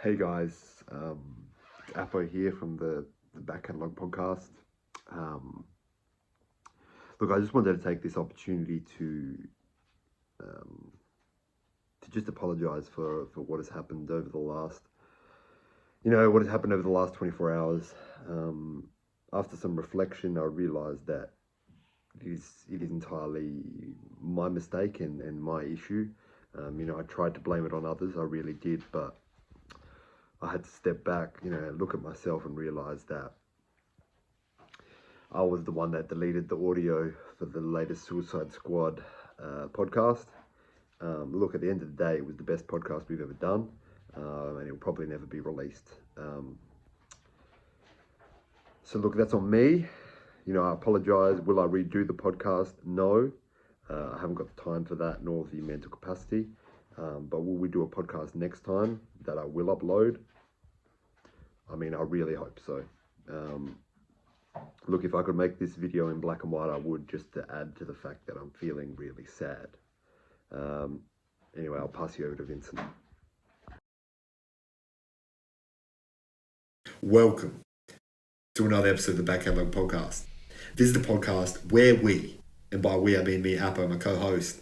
Hey guys, it's Apo here from the Back Catalogue podcast. Look, I just wanted to take this opportunity to just apologise for what has happened over the last, what has happened over the last 24 hours. After some reflection, I realised that it is entirely my mistake and my issue. I tried to blame it on others, I really did, but I had to step back, look at myself and realise that I was the one that deleted the audio for the latest Suicide Squad podcast. Look, at the end of the day, it was the best podcast we've ever done, and it will probably never be released. So look, that's on me. I apologise. Will I redo the podcast? No. I haven't got the time for that, nor the mental capacity. But will we do a podcast next time that I will upload? I really hope so. Look, if I could make this video in black and white, I would, just to add to the fact that I'm feeling really sad. Anyway, I'll pass you over to Vincent. Welcome to another episode of the Back Catalogue podcast. This is the podcast where we, and by we I mean me, Apo, my co-host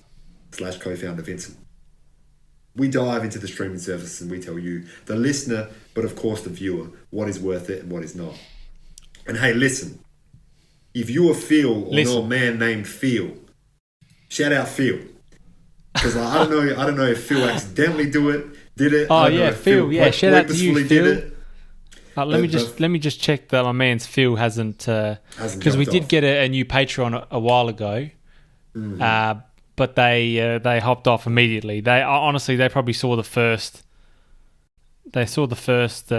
/ co-founder Vincent, we dive into the streaming services and we tell you, the listener, but of course the viewer, what is worth it and what is not. And hey, listen, if you are Phil or know a man named Phil, shout out Phil. Because I don't know if Phil accidentally did it. Oh yeah, Phil. Yeah, shout out to you, Phil. Let me just check that my man's Phil hasn't because we did get a new Patreon a while ago, but they hopped off immediately. They honestly probably saw the first. They saw the first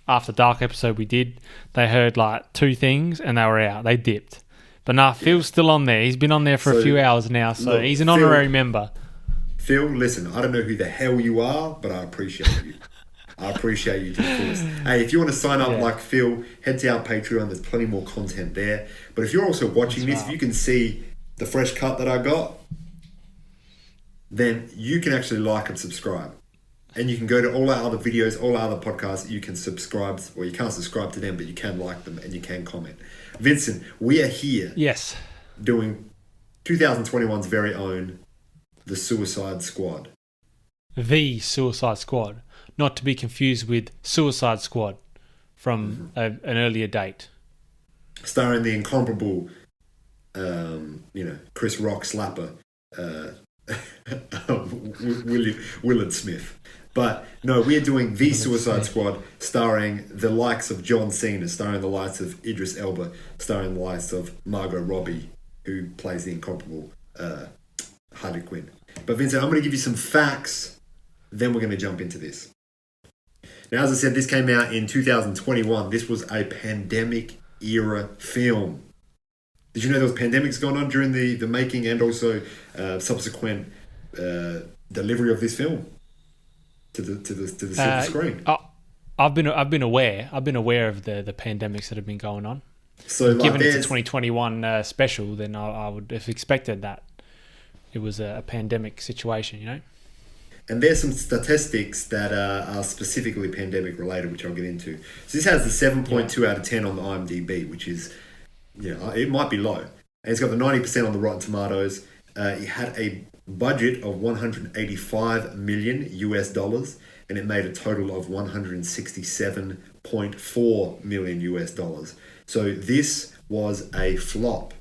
After Dark episode we did. They heard like two things and they were out. They dipped. But nah, Phil's still on there. He's been on there for a few hours now, so look, he's an honorary member. Phil, listen, I don't know who the hell you are, but I appreciate you. I appreciate you to the fullest. Hey, if you want to sign up like Phil, head to our Patreon. There's plenty more content there. But if you're also watching this, if you can see the fresh cut that I got, then you can actually like and subscribe. And you can go to all our other videos, all our other podcasts. You can subscribe, or you can't subscribe to them, but you can like them and you can comment. Vincent, we are here. Yes. Doing 2021's very own The Suicide Squad. The Suicide Squad. Not to be confused with Suicide Squad from an earlier date. Starring the incomparable, Chris Rock slapper, Willard Smith. But no, we are doing The Suicide Squad, starring the likes of John Cena, starring the likes of Idris Elba, starring the likes of Margot Robbie, who plays the incomparable Harley Quinn. But Vincent, I'm going to give you some facts, then we're going to jump into this. Now, as I said, this came out in 2021. This was a pandemic-era film. Did you know there was pandemics going on during the making and also subsequent delivery of this film to the silver screen? I've been aware of the pandemics that have been going on. So, given it's a 2021 special, then I would have expected that it was a pandemic situation, And there's some statistics that are specifically pandemic related, which I'll get into. So this has the 7.2 out of 10 on the IMDb, which is, it might be low. And it's got the 90% on the Rotten Tomatoes. It had a budget of $185 million US, and it made a total of $167.4 million US. So this was a flop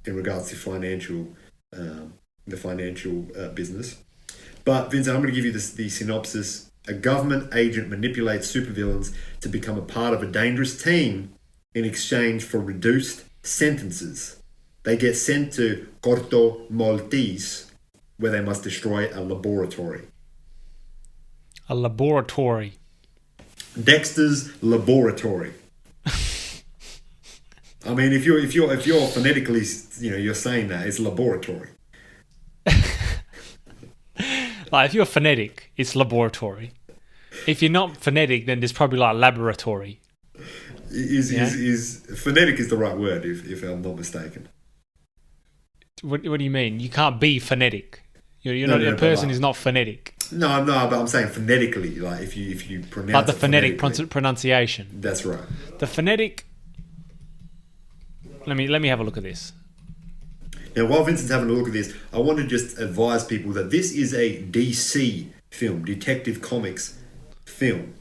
in regards to the financial business. But Vincent, I'm going to give you the synopsis. A government agent manipulates supervillains to become a part of a dangerous team in exchange for reduced sentences. They get sent to Corto Maltese, where they must destroy a laboratory. A laboratory. Dexter's Laboratory. I mean, if you're phonetically, you're saying that it's laboratory. Like if you're phonetic, it's laboratory. If you're not phonetic, then there's probably like laboratory. Is phonetic is the right word if I'm not mistaken. What do you mean? You can't be phonetic. You're not a person who's not phonetic. No, but I'm saying phonetically, like if you pronounce like the phonetic pronunciation. That's right. The phonetic. Let me have a look at this. Now, while Vincent's having a look at this, I want to just advise people that this is a DC film, Detective Comics film.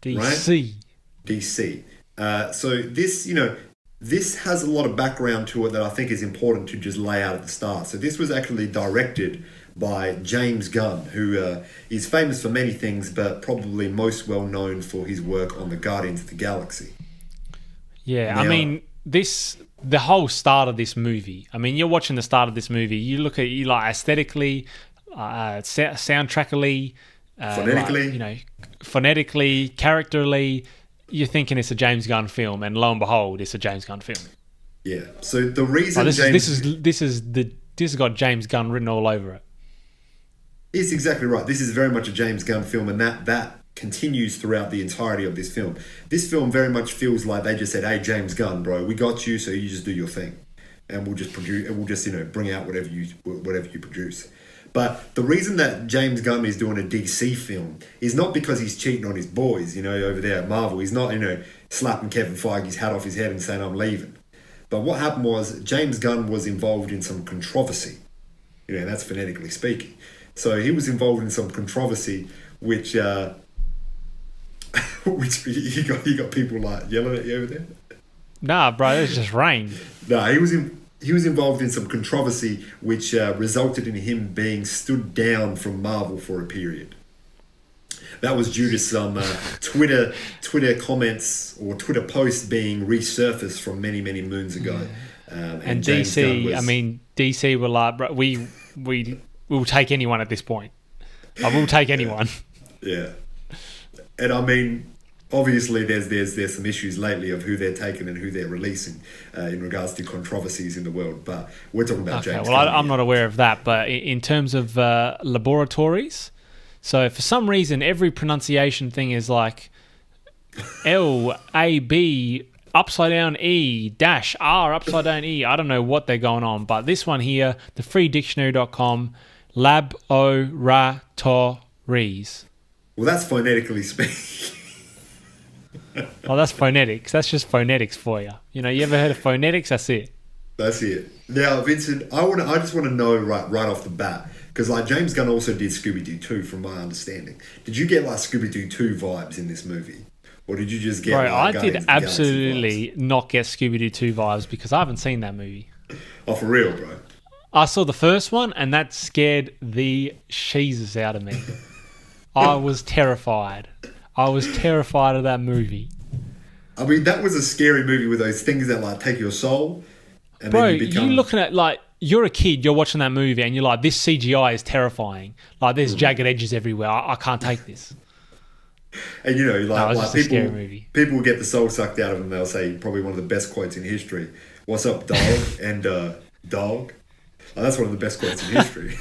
DC. Right? DC. So this, this has a lot of background to it that I think is important to just lay out at the start. So this was actually directed by James Gunn, who is famous for many things, but probably most well known for his work on the Guardians of the Galaxy. Yeah, now, I mean, the whole start of this movie. I mean, you're watching the start of this movie. You look at like aesthetically, soundtrackally, phonetically, like, phonetically, characterly. You're thinking it's a James Gunn film, and lo and behold, it's a James Gunn film. Yeah. So the reason this has got James Gunn written all over it. It's exactly right. This is very much a James Gunn film, and that continues throughout the entirety of this film. This film very much feels like they just said, "Hey, James Gunn, bro, we got you, so you just do your thing, and we'll just produce, and we'll just bring out whatever you produce." But the reason that James Gunn is doing a DC film is not because he's cheating on his boys, over there at Marvel. He's not, slapping Kevin Feige's hat off his head and saying, "I'm leaving." But what happened was James Gunn was involved in some controversy. And that's phonetically speaking. So he was involved in some controversy, which you got people like yelling at you over there. Nah, bro, it's just rain. Nah, he was involved in some controversy, which resulted in him being stood down from Marvel for a period. That was due to some Twitter comments or Twitter posts being resurfaced from many moons ago. And DC, DC were like, bro, we will take anyone at this point. I will take anyone. Yeah, and I mean, obviously, there's some issues lately of who they're taking and who they're releasing in regards to controversies in the world. But we're talking about James. Well, I'm not aware of that, but in terms of laboratories, so for some reason, every pronunciation thing is like LAB upside down E dash R upside down E. I don't know what they're going on, but this one here, the freedictionary.com, laboratories. Well, that's phonetically speaking. Oh, that's phonetics. That's just phonetics for you. You ever heard of phonetics? That's it. That's it. Now, Vincent, I just want to know right off the bat, because like James Gunn also did Scooby-Doo 2, from my understanding. Did you get like Scooby-Doo 2 vibes in this movie? Or did you just get... Bro, I did absolutely not get Scooby-Doo 2 vibes because I haven't seen that movie. Oh, for real, bro? I saw the first one and that scared the cheeses out of me. I was terrified. I was terrified of that movie. I mean, that was a scary movie with those things that like take your soul. And bro, then you become... you're looking at like... You're a kid, you're watching that movie and you're like, this CGI is terrifying. Like, there's jagged edges everywhere. I can't take this. And like people will get the soul sucked out of them. They'll say probably one of the best quotes in history. "What's up, dog?" and "dog." That's one of the best quotes in history.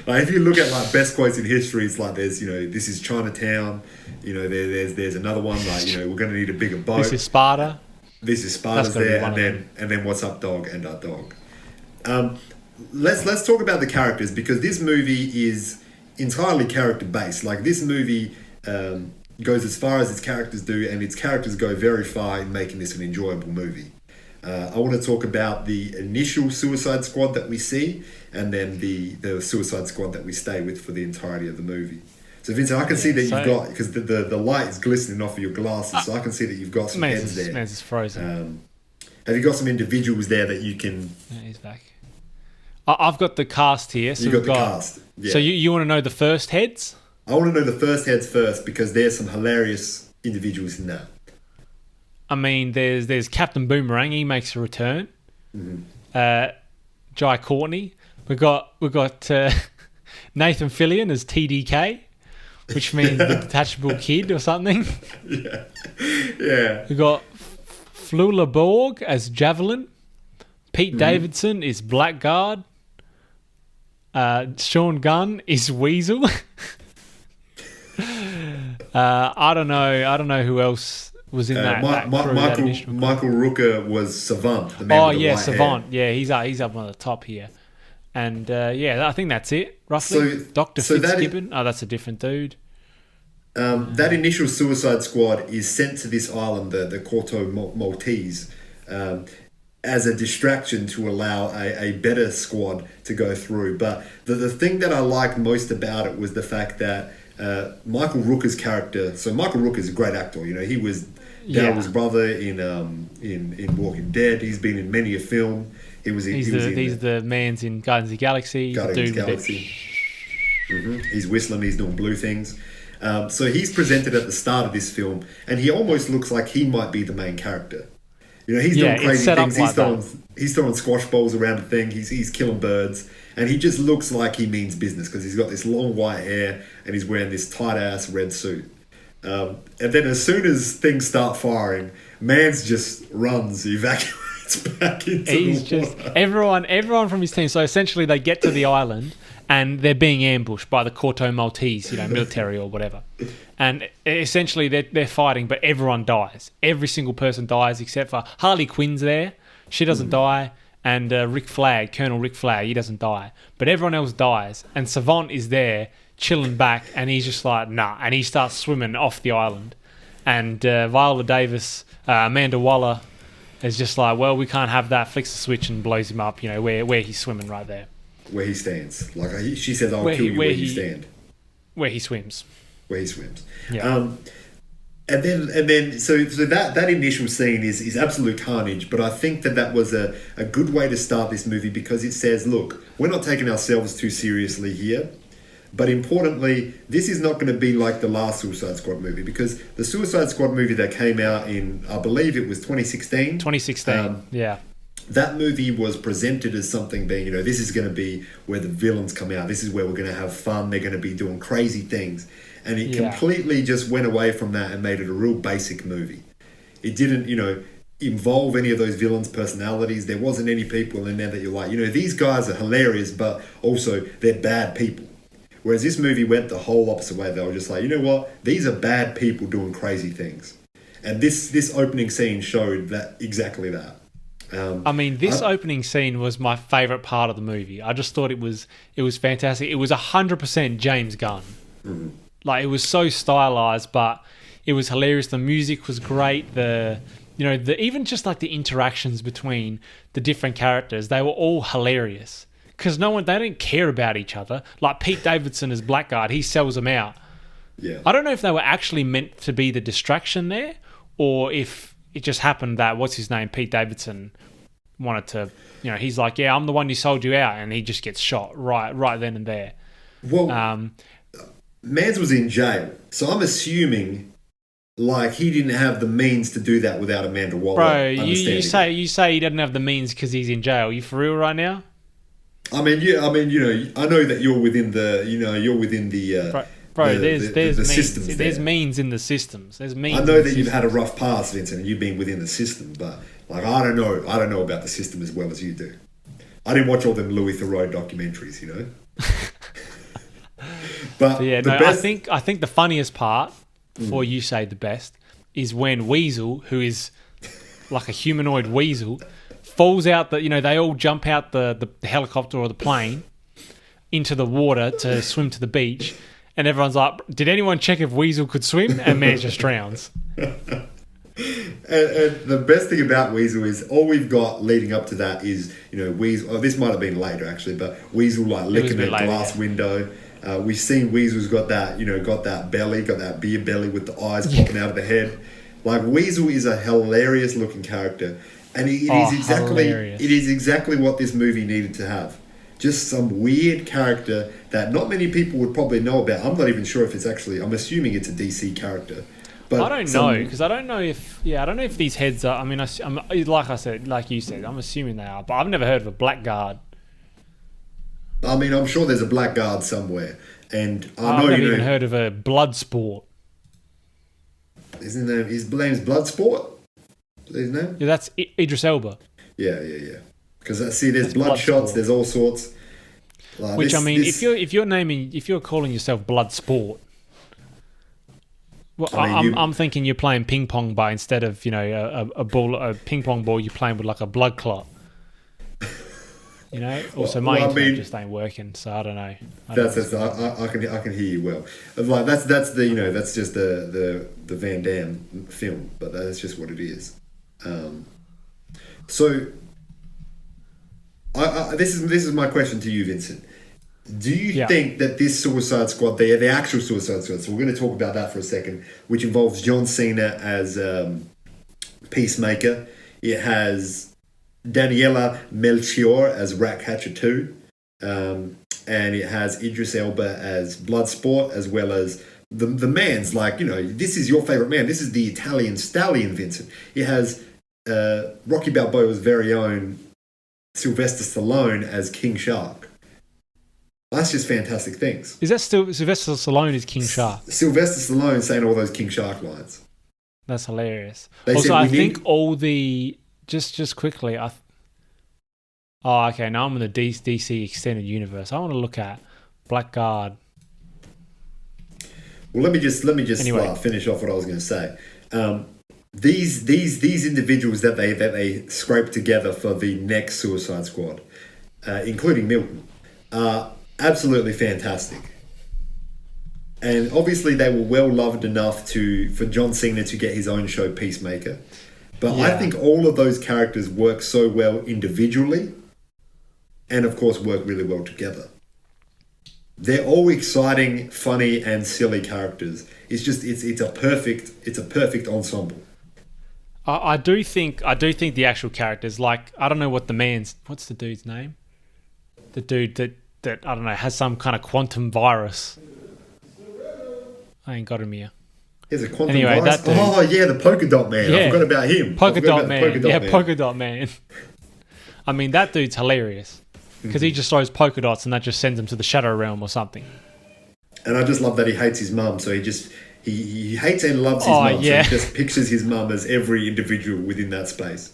Like, if you look at like best quotes in history, it's like there's this is Chinatown. There's another one like we're going to need a bigger boat. This is Sparta. This is Sparta's there, and then "What's up, dog?" and "our dog." Let's talk about the characters, because this movie is entirely character based. Like, this movie goes as far as its characters do, and its characters go very far in making this an enjoyable movie. I want to talk about the initial Suicide Squad that we see, and then the Suicide Squad that we stay with for the entirety of the movie. So, Vincent, I can see that you've got, because the light is glistening off of your glasses, so I can see that you've got some heads there. Man's is frozen. Have you got some individuals there that you can... Yeah, he's back. I've got the cast here. So you've got the cast. Yeah. So you want to know the first heads? I want to know the first heads first, because there's some hilarious individuals in that. I mean, there's Captain Boomerang. He makes a return. Mm-hmm. Jai Courtney. We got Nathan Fillion as TDK, which means the detachable kid or something. Yeah. We got Flula Borg as Javelin. Pete Davidson is Blackguard. Sean Gunn is Weasel. I don't know who else was in that crew. Michael Rooker was Savant. The man with the white Savant. hair. Yeah, he's up on the top here. And I think that's it, roughly. So, Dr. so Fitzgibbon. That's a different dude. That initial Suicide Squad is sent to this island, the Corto Maltese, as a distraction to allow a better squad to go through. But the thing that I liked most about it was the fact that Michael Rooker's character. So Michael Rooker is a great actor. You know, he was Daryl's brother in Walking Dead. He's been in many a film. He's the man's in Guardians of the Galaxy. Guardians of the Galaxy. He's whistling. He's doing blue things. So he's presented at the start of this film, and he almost looks like he might be the main character. You know, he's doing crazy things. He's throwing squash balls around the thing. He's killing birds, and he just looks like he means business because he's got this long white hair and he's wearing this tight ass red suit. And then as soon as things start firing, Mans just runs, evacuates back into the water. Everyone from his team. So essentially, they get to the island. And they're being ambushed by the Corto Maltese, military or whatever. And essentially, they're fighting, but everyone dies. Every single person dies except for Harley Quinn's there. She doesn't die. And Colonel Rick Flag, he doesn't die. But everyone else dies. And Savant is there, chilling back, and he's just like, nah. And he starts swimming off the island. And Viola Davis, Amanda Waller, is just like, well, we can't have that. Flicks the switch and blows him up, where he's swimming right there. Where he stands. Like she says, I'll kill you where you stand. Where he swims. Yeah. And then so that initial scene is absolute carnage, but I think that was a good way to start this movie because it says, look, we're not taking ourselves too seriously here, but importantly, this is not going to be like the last Suicide Squad movie because the Suicide Squad movie that came out in, I believe it was 2016. 2016, yeah. That movie was presented as something being, this is going to be where the villains come out. This is where we're going to have fun. They're going to be doing crazy things. And it completely just went away from that and made it a real basic movie. It didn't, involve any of those villains' personalities. There wasn't any people in there that you're like, these guys are hilarious, but also they're bad people. Whereas this movie went the whole opposite way. They were just like, you know what? These are bad people doing crazy things. And this opening scene showed that exactly that. This opening scene was my favourite part of the movie. I just thought it was fantastic. It was 100% James Gunn. Mm-hmm. Like, it was so stylized, but it was hilarious. The music was great. Even just like the interactions between the different characters, they were all hilarious because they didn't care about each other. Like Pete Davidson as Blackguard, he sells them out. Yeah. I don't know if they were actually meant to be the distraction there, or if it just happened that Pete Davidson wanted to, he's like, yeah, I'm the one who sold you out, and he just gets shot right then and there. Well, Mans was in jail, so I'm assuming like he didn't have the means to do that without Amanda Waller. Bro, you say he doesn't have the means because he's in jail. Are you for real right now? I know that you're within the. Bro, there's means. Systems there's means in the systems. There's means. I know that you've had a rough past, Vincent, and you've been within the system, but like I don't know about the system as well as you do. I didn't watch all them Louis Theroux documentaries, But so best... I think the funniest part, before you say the best, is when Weasel, who is like a humanoid weasel, falls out. They all jump out the helicopter or the plane into the water to swim to the beach. And everyone's like, did anyone check if Weasel could swim? And man just drowns. And the best thing about Weasel is all we've got leading up to that is, Weasel. Oh, this might have been later actually, but Weasel like licking a glass window. We've seen Weasel's got that, got that belly, got that beer belly with the eyes popping out of the head. Like Weasel is a hilarious looking character, and it is exactly what this movie needed to have. Just some weird character that not many people would probably know about. I'm not even sure if it's actually. I'm assuming it's a DC character. But I don't know because I don't know if these heads are. I mean, like you said, I'm assuming they are, but I've never heard of a Blackguard. I mean, I'm sure there's a Blackguard somewhere, and I've never even heard of a Bloodsport. His name's Bloodsport. Is his name? Yeah, that's Idris Elba. Yeah. Because there's Bloodshot, there's all sorts. Like if you're calling yourself Bloodsport, well, I'm thinking you're playing ping pong by instead of a ping pong ball, you're playing with like a blood clot. You know, also my internet just ain't working, so I don't know. I can hear you well. Like that's that's just the Van Damme film, but that's just what it is. So, this is my question to you, Vincent. Do you think that this Suicide Squad, the actual Suicide Squad, so we're going to talk about that for a second, which involves John Cena as Peacemaker. It has Daniela Melchior as Ratcatcher 2. And it has Idris Elba as Bloodsport, as well as the man's like, this is your favorite man. This is the Italian stallion, Vincent. It has Rocky Balboa's very own Sylvester Stallone as King Shark. That's just fantastic things. Is that still Sylvester Stallone as King Shark? Sylvester Stallone saying all those King Shark lines. That's hilarious. Also, I think all the just quickly. Okay. Now I'm in the DC extended universe. I want to look at Blackguard. Well, let me just anyway. Finish off what I was going to say. These individuals that they scrape together for the next Suicide Squad, including Milton, are absolutely fantastic. And obviously they were well loved enough for John Cena to get his own show, Peacemaker. But I think all of those characters work so well individually, and of course work really well together. They're all exciting, funny, and silly characters. It's just it's a perfect ensemble. I do think the actual characters, like, I don't know what's the dude's name? The dude that I don't know, has some kind of quantum virus. I ain't got him here. There's a quantum virus. That dude. Oh yeah, the polka dot man. Yeah. I forgot about him. Polka dot man. I mean, that dude's hilarious because he just throws polka dots and that just sends him to the shadow realm or something. And I just love that he hates his mum, so he hates and loves his mum. Yeah. So he just pictures his mum as every individual within that space.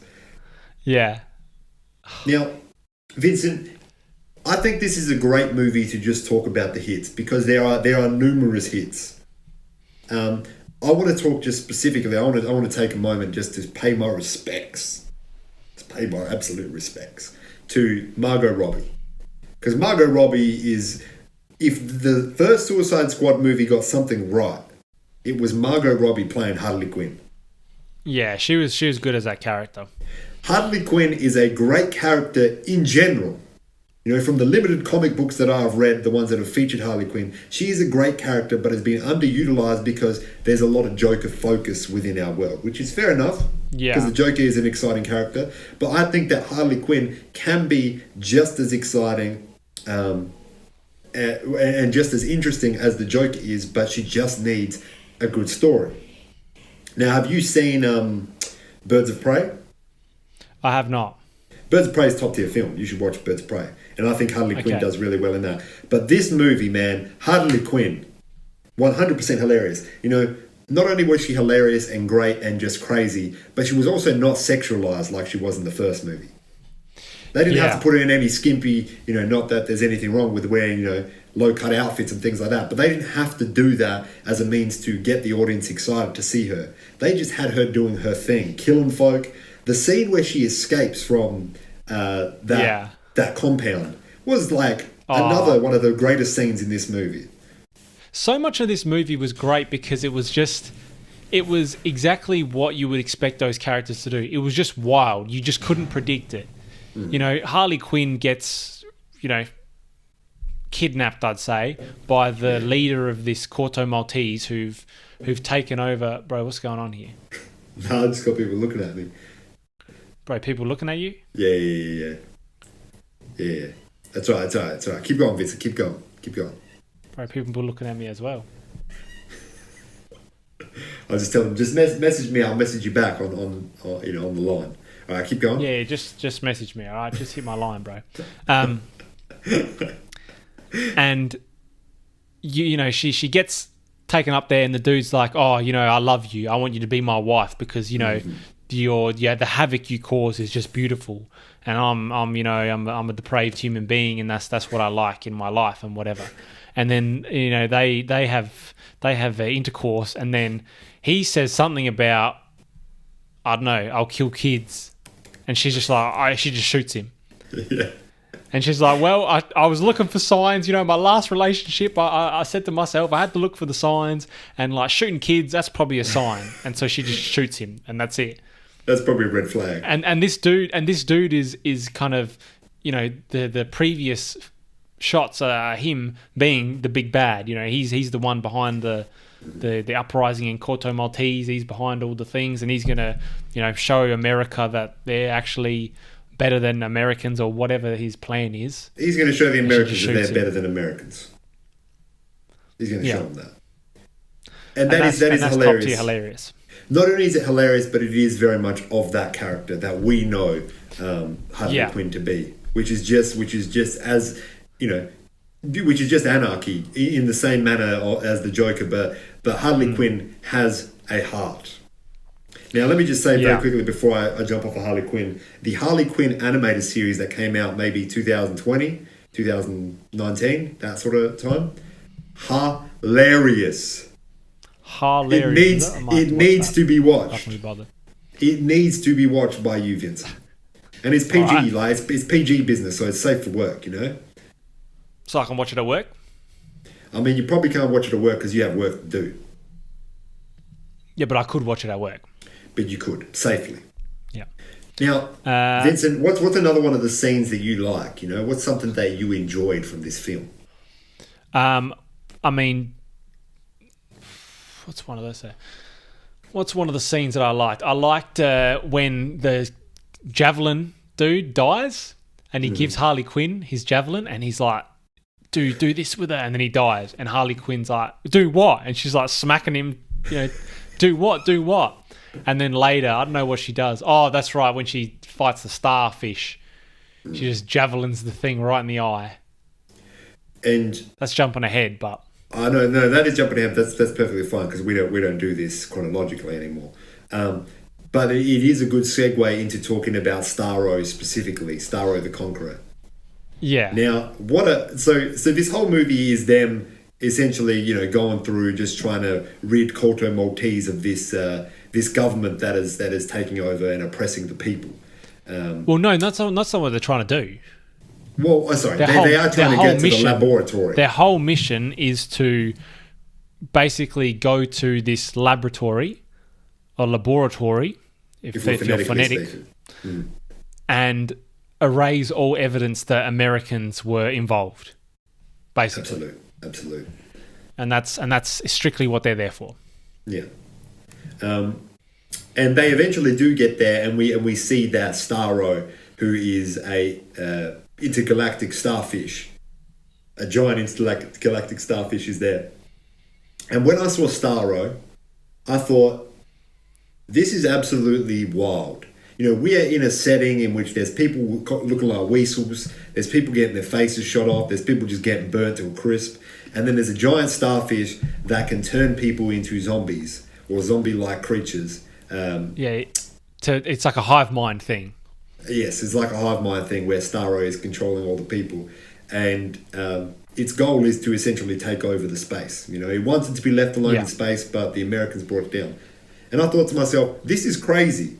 Yeah. Now, Vincent, I think this is a great movie to just talk about the hits because there are numerous hits. I want to talk just specifically. I want to take a moment just to pay my respects. Pay my absolute respects to Margot Robbie, because Margot Robbie is, if the first Suicide Squad movie got something right, it was Margot Robbie playing Harley Quinn. Yeah, she was good as that character. Harley Quinn is a great character in general. From the limited comic books that I've read, the ones that have featured Harley Quinn, she is a great character, but has been underutilized because there's a lot of Joker focus within our world, which is fair enough. Yeah. Because the Joker is an exciting character. But I think that Harley Quinn can be just as exciting and just as interesting as the Joker is, but she just needs a good story. Now, have you seen Birds of Prey? I have not. Birds of Prey is top tier film. You should watch Birds of Prey. And I think Harley Quinn does really well in that. But this movie, man, Harley Quinn, 100% hilarious. Not only was she hilarious and great and just crazy, but she was also not sexualized like she was in the first movie. They didn't have to put her in any skimpy, not that there's anything wrong with wearing, low-cut outfits and things like that. But they didn't have to do that as a means to get the audience excited to see her. They just had her doing her thing, killing folk. The scene where she escapes from that compound was like another one of the greatest scenes in this movie. So much of this movie was great because it was exactly what you would expect those characters to do. It was just wild. You just couldn't predict it. Harley Quinn gets, kidnapped, I'd say, by the leader of this Corto Maltese who've taken over. Bro, what's going on here? No, I just got people looking at me. Bro, people looking at you? Yeah. That's right. Keep going, Vincent. Keep going. Bro, people looking at me as well. I'll just tell them, just message me. I'll message you back on the line. All right, keep going. Yeah, just message me. All right, just hit my line, bro. And she gets taken up there, and the dude's like, "Oh, I love you. I want you to be my wife because the havoc you cause is just beautiful, and I'm a depraved human being, and that's what I like in my life and whatever." And then they have intercourse, and then he says something about, I don't know, I'll kill kids, and she's just like, she just shoots him. Yeah. And she's like, well, I was looking for signs. You know, my last relationship, I said to myself, I had to look for the signs. And like shooting kids, that's probably a sign. And so she just shoots him, and that's it. That's probably a red flag. And this dude is kind of, you know, the previous shots are him being the big bad. You know, he's the one behind the uprising in Corto Maltese. He's behind all the things, and he's gonna, you know, show America that they're actually better than Americans, or whatever his plan is. He's going to show the Americans that they're better than Americans. He's going to show them that. And that is hilarious. Top tier hilarious. Not only is it hilarious, but it is very much of that character that we know Harley Quinn to be, which is just as, you know, which is just anarchy in the same manner as the Joker, but Harley Quinn has a heart. Now, let me just say very quickly before I jump off of Harley Quinn, the Harley Quinn animated series that came out maybe 2020, 2019, that sort of time, hilarious. It needs to be watched. It needs to be watched by you, Vincent. And it's PG, right. Like it's PG business, so it's safe for work, you know? So I can watch it at work? I mean, you probably can't watch it at work because you have work to do. Yeah, but I could watch it at work. But you could, safely. Yeah. Now, Vincent, what's another one of the scenes that you like? You know, what's something that you enjoyed from this film? I mean, what's one of those? What's one of the scenes that I liked? I liked when the javelin dude dies, and he gives Harley Quinn his javelin, and he's like, do this with her, and then he dies, and Harley Quinn's like, do what? And she's like smacking him, you know, do what? And then later, I don't know what she does. Oh, that's right, when she fights the starfish, she just javelins the thing right in the eye. And that's jumping ahead, but I know, no, that is jumping ahead. That's perfectly fine because we don't do this chronologically anymore. But it is a good segue into talking about Starro specifically, Starro the Conqueror. Yeah. Now, so this whole movie is them essentially, you know, going through just trying to rid Corto Maltese of this government that is taking over and oppressing the people. Well, no, that's not what they're trying to do. Well, sorry, they are trying to get to the laboratory. Their whole mission is to basically go to this laboratory or laboratory, if you're phonetic, and erase all evidence that Americans were involved. Basically, absolute. And that's strictly what they're there for. Yeah. And they eventually do get there, and we see that Starro, who is a intergalactic starfish, a giant intergalactic starfish, is there. And when I saw Starro, I thought, this is absolutely wild. You know, we are in a setting in which there's people looking like weasels, there's people getting their faces shot off, there's people just getting burnt to a crisp, and then there's a giant starfish that can turn people into zombies or zombie-like creatures. It's like a hive mind thing. Yes, it's like a hive mind thing where Starro is controlling all the people, and its goal is to essentially take over the space. You know, it wanted to be left alone in space, but the Americans brought it down. And I thought to myself, this is crazy.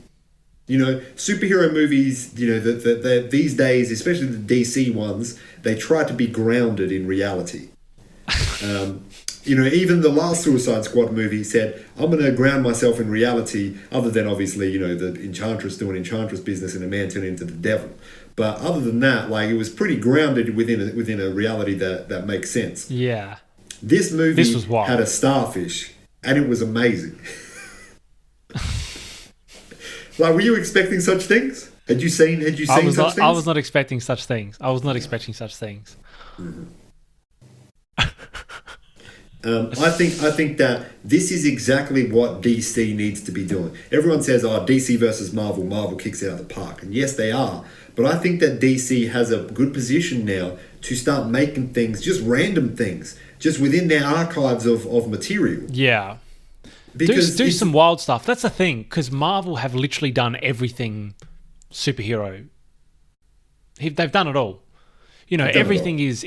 You know, superhero movies, you know, these days, especially the DC ones, they try to be grounded in reality. You know, even the last Suicide Squad movie said, I'm going to ground myself in reality, other than obviously, you know, the Enchantress doing Enchantress business and a man turning into the devil. But other than that, like, it was pretty grounded within a reality that makes sense. Yeah. This movie had a starfish, and it was amazing. Like, were you expecting such things? Had you seen such things? I was not expecting such things. Mm-hmm. I think that this is exactly what DC needs to be doing. Everyone says, DC versus Marvel kicks it out of the park. And yes, they are. But I think that DC has a good position now to start making things, just random things, just within their archives of material. Yeah. Because do some wild stuff. That's the thing, because Marvel have literally done everything superhero. They've done it all. You know, everything is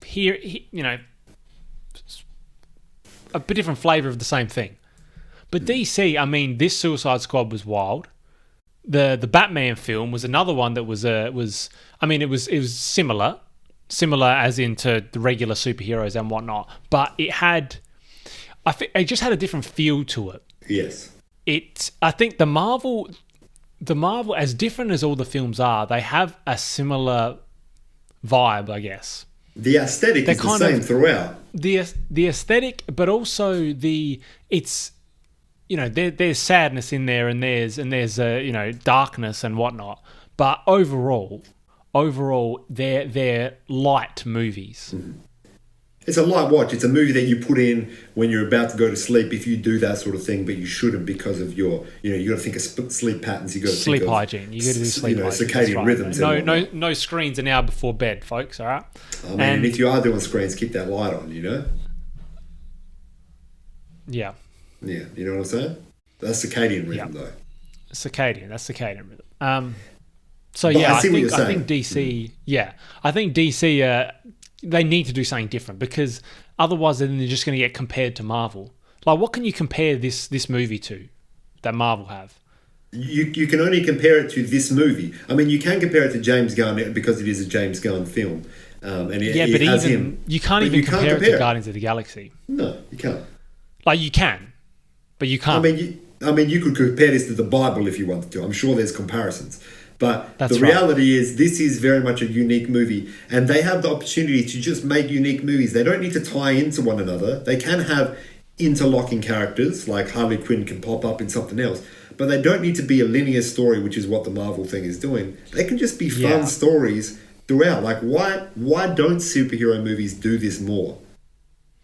here, you know, a bit different flavour of the same thing. But DC, I mean, this Suicide Squad was wild. the Batman film was another one that was it was similar as into the regular superheroes and whatnot, but it just had a different feel to it. Yes. I think the Marvel, as different as all the films are, they have a similar vibe, I guess. The aesthetic is the same throughout. The aesthetic, but also there's sadness in there, and there's darkness and whatnot. But overall, they're light movies. Mm-hmm. It's a light watch. It's a movie that you put in when you're about to go to sleep, if you do that sort of thing, but you shouldn't because of your, you got to think of sleep patterns. You got to sleep think hygiene. You got to do sleep hygiene. Circadian rhythms. No screens an hour before bed, folks. All right. And if you are doing screens, keep that light on. Yeah. Yeah. You know what I'm saying? That's circadian rhythm, though. That's circadian rhythm. So yeah, I think DC. Yeah, I think DC. They need to do something different, because otherwise then they're just going to get compared to Marvel. Like, what can you compare this movie to that Marvel have? You can only compare it to this movie. I mean, you can compare it to James Gunn because it is a James Gunn film. You can't even compare it to Guardians of the Galaxy. No, you can't. Like, you can, but you can't. I mean, you could compare this to the Bible if you wanted to. I'm sure there's comparisons. But the reality is, this is very much a unique movie, and they have the opportunity to just make unique movies. They don't need to tie into one another. They can have interlocking characters, like Harley Quinn can pop up in something else, but they don't need to be a linear story, which is what the Marvel thing is doing. They can just be fun stories throughout. Like, why don't superhero movies do this more?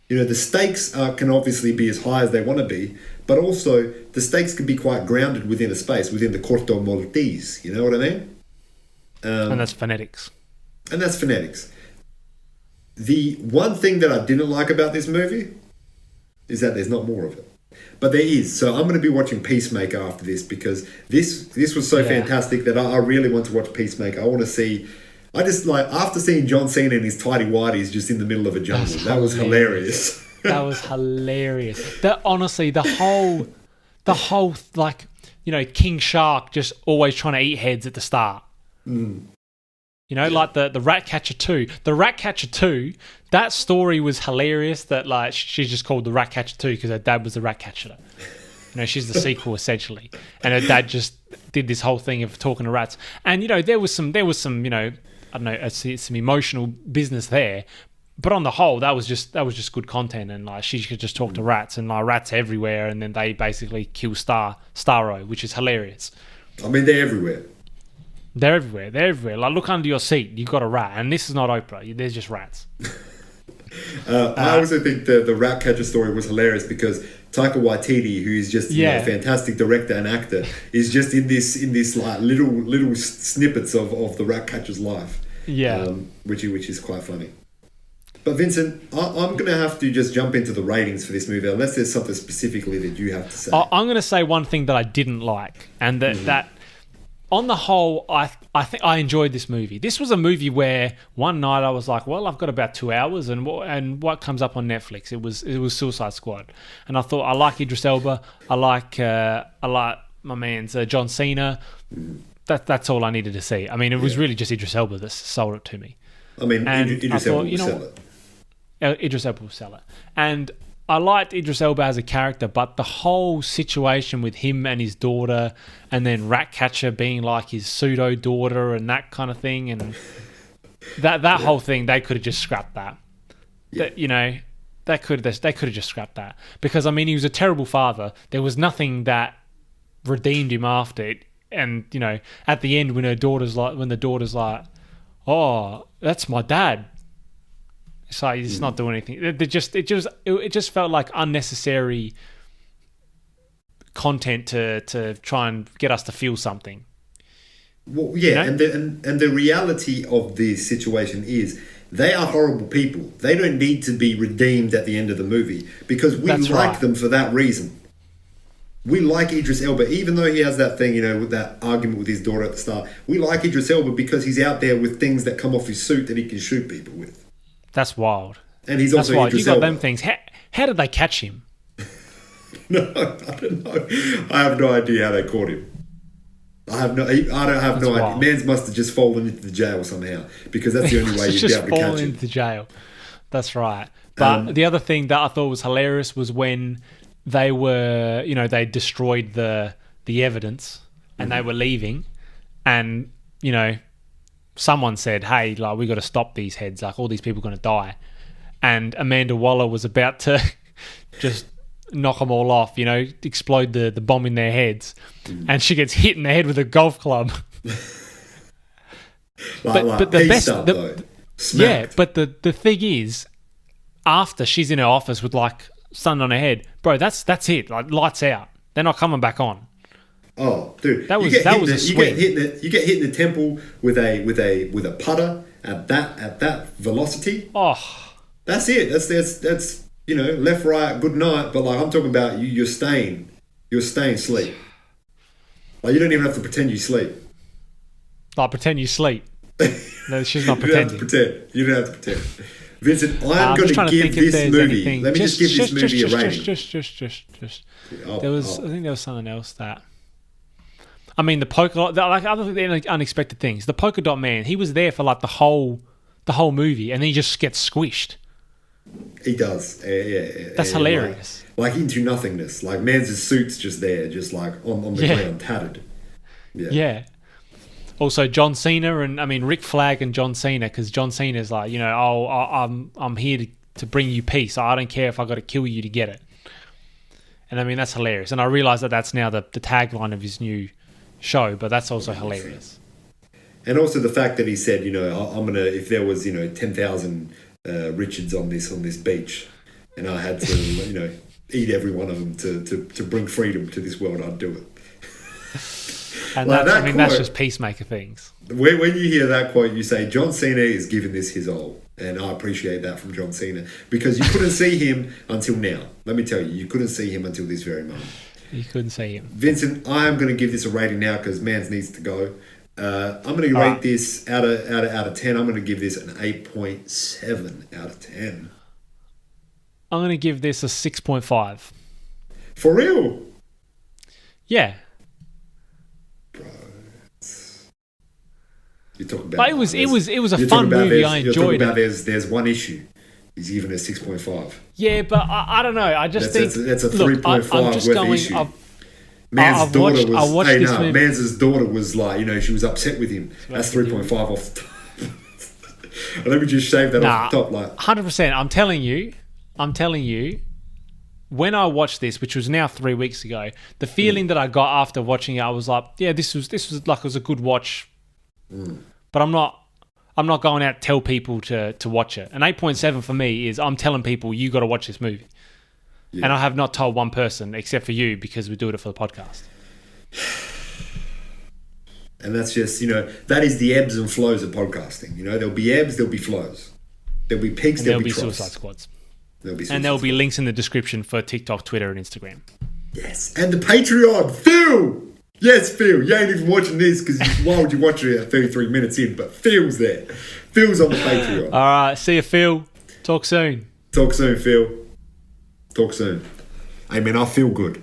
The stakes can obviously be as high as they want to be, but also the stakes can be quite grounded within a space, within the corto maltese. You know what I mean? And that's phonetics. The one thing that I didn't like about this movie is that there's not more of it. But there is. So I'm going to be watching Peacemaker after this, because this was so fantastic that I really want to watch Peacemaker. I want to see... I just after seeing John Cena in his tighty whities just in the middle of a jungle, that was hilarious. That was hilarious. Honestly, the whole King Shark just always trying to eat heads at the start. Like the Ratcatcher 2. The Ratcatcher 2, that story was hilarious, that she's just called the Ratcatcher 2 because her dad was the Ratcatcher. She's the sequel essentially. And her dad just did this whole thing of talking to rats. And there was some I don't know, some emotional business there. But on the whole, that was just good content, and she could just talk to rats, and rats everywhere, and then they basically kill Starro, which is hilarious. I mean, they're everywhere. They're everywhere. Like, look under your seat, you've got a rat, and this is not Oprah. There's just rats. I also think the Ratcatcher story was hilarious because Taika Waititi, who is just a fantastic director and actor, is just in this little snippets of the Ratcatcher's life. Which is quite funny. But Vincent, I'm going to have to just jump into the ratings for this movie, unless there's something specifically that you have to say. I'm going to say one thing that I didn't like, and that on the whole, I think I enjoyed this movie. This was a movie where one night I was like, well, I've got about 2 hours, and what comes up on Netflix? It was Suicide Squad, and I thought, I like Idris Elba, I like my man's John Cena. That's all I needed to see. I mean, it was really just Idris Elba that sold it to me. I mean, Idris Elba will sell it. Idris Elba will sell it. And I liked Idris Elba as a character, but the whole situation with him and his daughter, and then Ratcatcher being like his pseudo daughter and that kind of thing, and that whole thing, they could have just scrapped that. They could have just scrapped that, because I mean, he was a terrible father. There was nothing that redeemed him after it. And at the end, when the daughter's like, "Oh, that's my dad," it's like he's not doing anything. It just felt like unnecessary content to try and get us to feel something. Well, yeah, and the reality of the situation is, they are horrible people. They don't need to be redeemed at the end of the movie, because we like them for that reason. We like Idris Elba, even though he has that thing, with that argument with his daughter at the start. We like Idris Elba because he's out there with things that come off his suit that he can shoot people with. That's wild. And he's also Idris Elba. You got them things. How did they catch him? No, I don't know. I have no idea how they caught him. I don't have no idea. Mans must have just fallen into the jail somehow, because that's the only way you'd be able to catch him. Into jail. That's right. But the other thing that I thought was hilarious was when they were, they destroyed the evidence and they were leaving, and someone said, "Hey, like, we got to stop these heads. Like, all these people are going to die." And Amanda Waller was about to just knock them all off, explode the bomb in their heads, and she gets hit in the head with a golf club. but the best, but the thing is, after she's in her office with like sun on her head, bro, that's it. Like, lights out. They're not coming back on. Oh, dude, that was a swing. You get hit in the temple with a putter at that velocity. Oh, that's it. That's left, right, good night. But like, I'm talking about you're staying asleep. Like, you don't even have to pretend you sleep. Like, pretend you sleep. No, she's not pretending. You don't have to pretend. Vincent, I'm going to give this movie. Anything. Let me just give this movie a rating. I think there was something else that. I mean, the polka dot, like, other than unexpected things, the polka dot man, he was there for like the whole movie, and then he just gets squished. He does. Yeah. That's hilarious. Like into nothingness. Like, man's suit's just there, just like on the ground, tattered. Yeah. Also, John Cena Rick Flag and John Cena, because John Cena's like, I'm here to bring you peace. I don't care if I got to kill you to get it. And I mean, that's hilarious. And I realize that that's now the tagline of his new show, but that's also hilarious. And also the fact that he said, I'm gonna, if there was 10,000 Richards on this beach, and I had to eat every one of them to bring freedom to this world, I'd do it. And like, that's just peacemaker things. When you hear that quote, you say John Cena is giving this his all, and I appreciate that from John Cena, because you couldn't see him until now. Let me tell you couldn't see him until this very moment. You couldn't see him. Vincent, I am going to give this a rating now because Mans needs to go. I'm going to rate this out of 10. I'm going to give this an 8.7 out of 10. I'm going to give this a 6.5. For real? Yeah. Bro, you're talking about. But it was a fun movie. I enjoyed it. There's one issue. He's given it a 6.5. Yeah, but I don't know. I just think that's a 3.5 worth issue. Man's daughter was like, she was upset with him. That's 3.5 off the top. Let me just shave that off the top. Like 100%. I'm telling you, when I watched this, which was now 3 weeks ago, the feeling that I got after watching it, I was like, yeah, this was like, it was a good watch. But I'm not going out to tell people to watch it. An 8.7 for me is I'm telling people you got to watch this movie. Yeah. And I have not told one person except for you, because we do it for the podcast. And that's just, that is the ebbs and flows of podcasting. There'll be ebbs, there'll be flows. There'll be peaks, there'll be troughs. Suicide Squads. There'll be links in the description for TikTok, Twitter, and Instagram. Yes. And the Patreon. Phil! Yes, Phil. You ain't even watching this because why would you watch it at 33 minutes in? But Phil's there. Phil's on the Patreon. All right. See you, Phil. Talk soon. Talk soon, Phil. Talk soon. Hey, man, I feel good.